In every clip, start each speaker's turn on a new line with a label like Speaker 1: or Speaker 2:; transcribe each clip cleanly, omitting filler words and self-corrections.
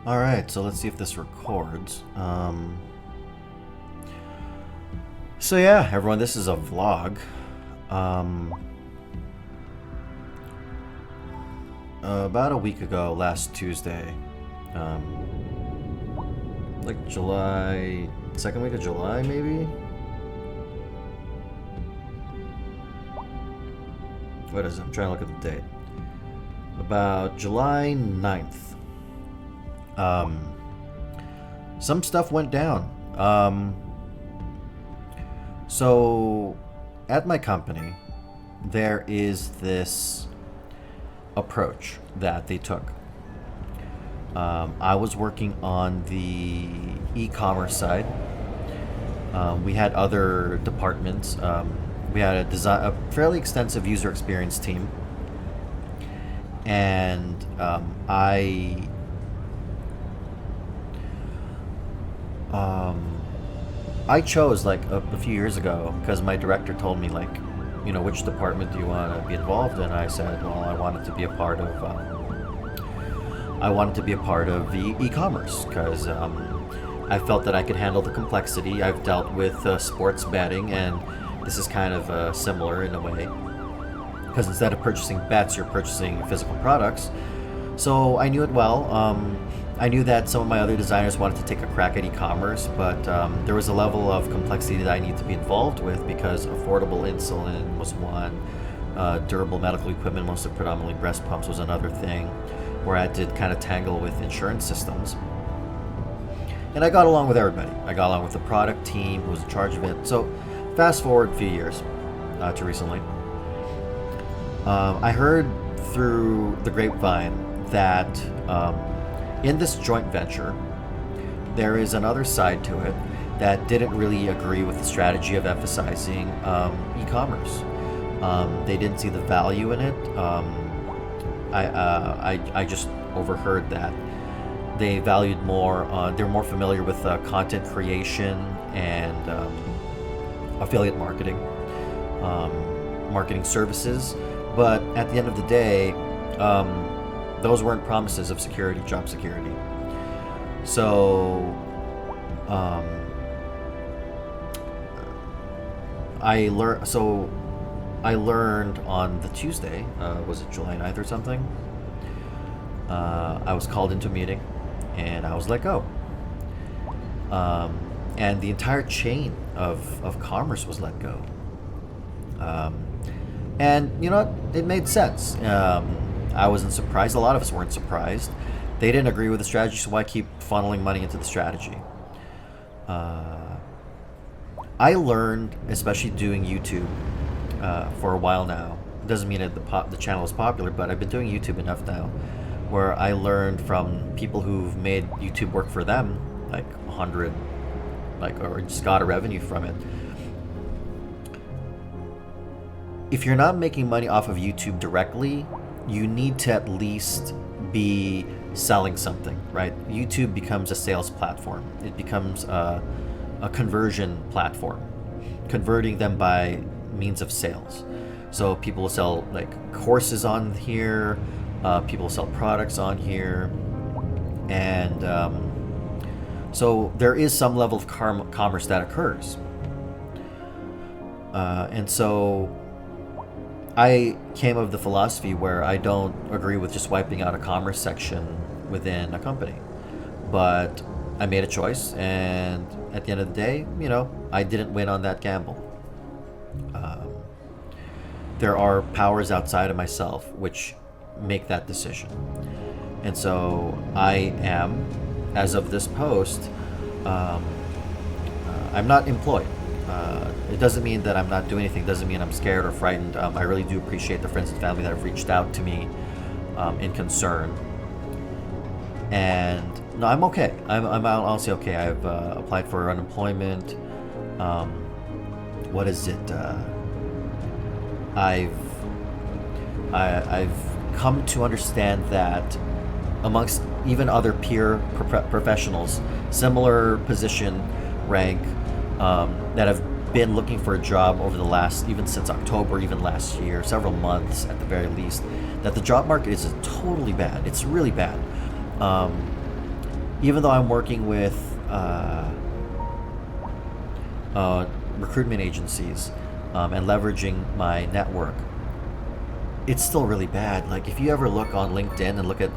Speaker 1: All right, so let's see if this records. So yeah, everyone, this is a vlog. About a week ago, last Tuesday, like July, second week of July, maybe. What is it? I'm trying to look at the date. About July 9th. Some stuff went down. So at my company, there is this approach that they took. I was working on the e-commerce side. We had other departments. We had a fairly extensive user experience team, and I chose like a few years ago because my director told me like, which department do you want to be involved in? I said, well, I wanted to be a part of the e-commerce because I felt that I could handle the complexity. I've dealt with sports betting, and this is kind of similar in a way because instead of purchasing bets, you're purchasing physical products. So I knew it well. I knew that some of my other designers wanted to take a crack at e-commerce, but there was a level of complexity that I need to be involved with because affordable insulin was one, durable medical equipment, mostly predominantly breast pumps, was another thing, where I did kind of tangle with insurance systems. And I got along with everybody. I got along with the product team who was in charge of it. So fast forward a few years to recently. I heard through the grapevine that in this joint venture, there is another side to it that didn't really agree with the strategy of emphasizing e-commerce. They didn't see the value in it. I just overheard that they valued more. They're more familiar with content creation and affiliate marketing, marketing services. But at the end of the day, those weren't promises of security, job security. So I learned on the Tuesday, was it July 9th or something? I was called into a meeting and I was let go. And the entire chain of commerce was let go. And you know what? It made sense. I wasn't surprised. A lot of us weren't surprised. They didn't agree with the strategy, so why keep funneling money into the strategy? I learned, especially doing YouTube for a while now. It doesn't mean that the channel is popular, but I've been doing YouTube enough now where I learned from people who've made YouTube work for them, like 100, or just got a revenue from it. If you're not making money off of YouTube directly, you need to at least be selling something, right? YouTube becomes a sales platform. It becomes a conversion platform, converting them by means of sales. So people will sell like courses on here, people will sell products on here, and so there is some level of commerce that occurs. And so I came of the philosophy where I don't agree with just wiping out a commerce section within a company. But I made a choice, and at the end of the day, I didn't win on that gamble. There are powers outside of myself which make that decision. And so I am, as of this post, I'm not employed. It doesn't mean that I'm not doing anything. It doesn't mean I'm scared or frightened. I really do appreciate the friends and family that have reached out to me in concern. And no, I'm okay. I'm honestly okay. I've applied for unemployment. What is it? I've come to understand that amongst even other peer professionals, similar position, rank, that have been looking for a job over the last, even since October, even last year, several months at the very least, that the job market is totally bad. It's really bad. even though I'm working with recruitment agencies and leveraging my network, it's still really bad. Like if you ever look on LinkedIn and look at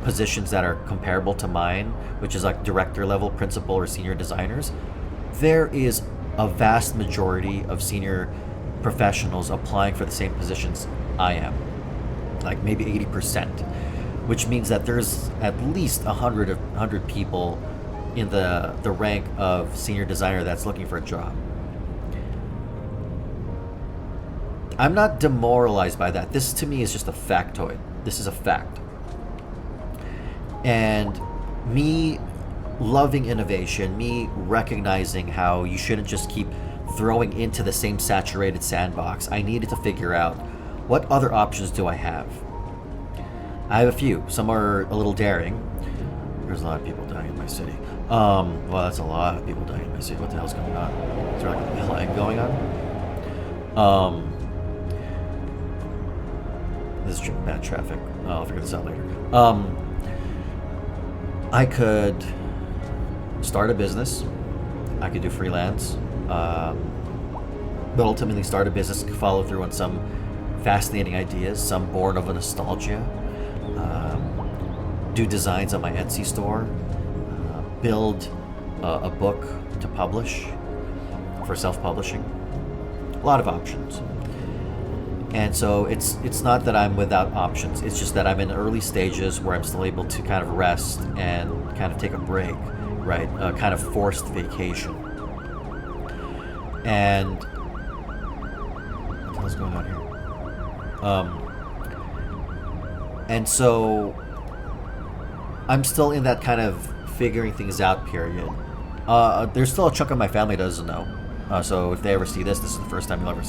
Speaker 1: positions that are comparable to mine, which is like director level, principal, or senior designers, there is a vast majority of senior professionals applying for the same positions I am, like maybe 80%, which means that there's at least 100 people in the rank of senior designer that's looking for a job. I'm not demoralized by that. This to me is just a factoid. This is a fact. And me loving innovation, me recognizing how you shouldn't just keep throwing into the same saturated sandbox, I needed to figure out what other options do I have. I have a few. Some are a little daring. There's a lot of people dying in my city. Well, that's a lot of people dying in my city. What the hell's going on? Is there like a lag going on? This is bad traffic. I'll figure this out later. I could start a business. I could do freelance. But ultimately start a business, follow through on some fascinating ideas, some born of a nostalgia. Do designs on my Etsy store. Build a book to publish for self-publishing. A lot of options. And so it's not that I'm without options. It's just that I'm in early stages where I'm still able to kind of rest and kind of take a break, right? A kind of forced vacation. And what the hell's going on here? And so I'm still in that kind of figuring things out period. There's still a chunk of my family that doesn't know. So if they ever see this is the first time you'll ever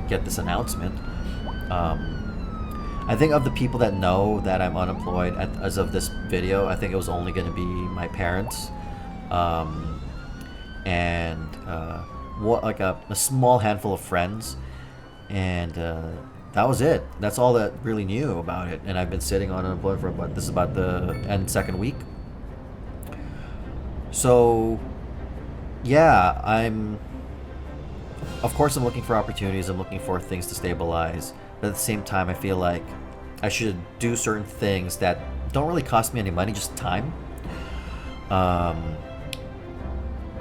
Speaker 1: get this announcement. I think of the people that know that I'm unemployed as of this video, I think it was only going to be my parents, and like a small handful of friends, and that was it. That's all that really knew about it. And I've been sitting on unemployment for this is about the second week. So yeah, of course I'm looking for opportunities. I'm looking for things to stabilize. But at the same time, I feel like I should do certain things that don't really cost me any money, just time.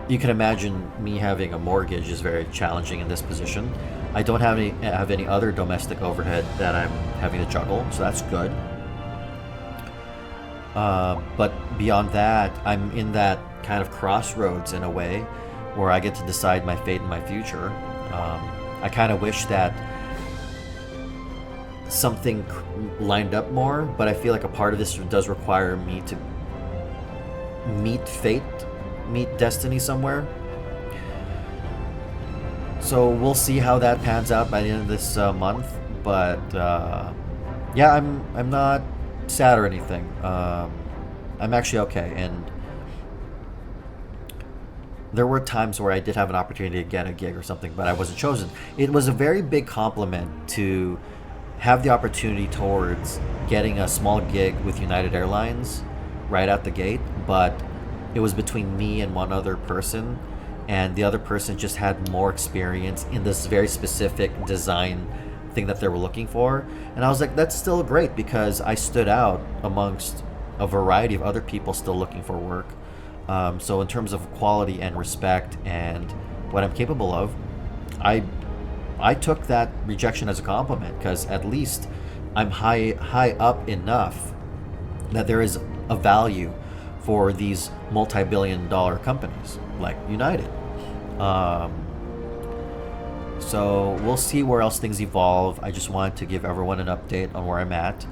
Speaker 1: You can imagine me having a mortgage is very challenging in this position. I don't have any other domestic overhead that I'm having to juggle, so that's good. But beyond that, I'm in that kind of crossroads in a way where I get to decide my fate and my future. I kind of wish that something lined up more, but I feel like a part of this does require me to meet fate, meet destiny somewhere. So we'll see how that pans out by the end of this month. But yeah, I'm not sad or anything. I'm actually okay. And there were times where I did have an opportunity to get a gig or something, but I wasn't chosen. It was a very big compliment to have the opportunity towards getting a small gig with United Airlines right out the gate, but it was between me and one other person, and the other person just had more experience in this very specific design thing that they were looking for. And I was like, that's still great because I stood out amongst a variety of other people still looking for work. So in terms of quality and respect and what I'm capable of, I took that rejection as a compliment because at least I'm high up enough that there is a value for these multi-billion-dollar companies like United. So we'll see where else things evolve. I just wanted to give everyone an update on where I'm at.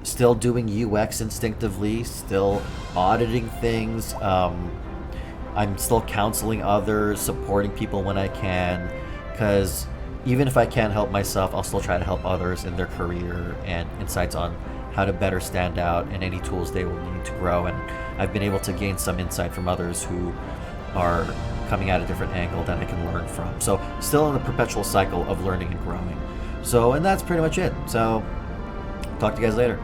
Speaker 1: Still doing UX instinctively, still auditing things. I'm still counseling others, supporting people when I can, because even if I can't help myself, I'll still try to help others in their career and insights on how to better stand out and any tools they will need to grow. And I've been able to gain some insight from others who are coming at a different angle that I can learn from. So still in the perpetual cycle of learning and growing. So, and that's pretty much it. So talk to you guys later.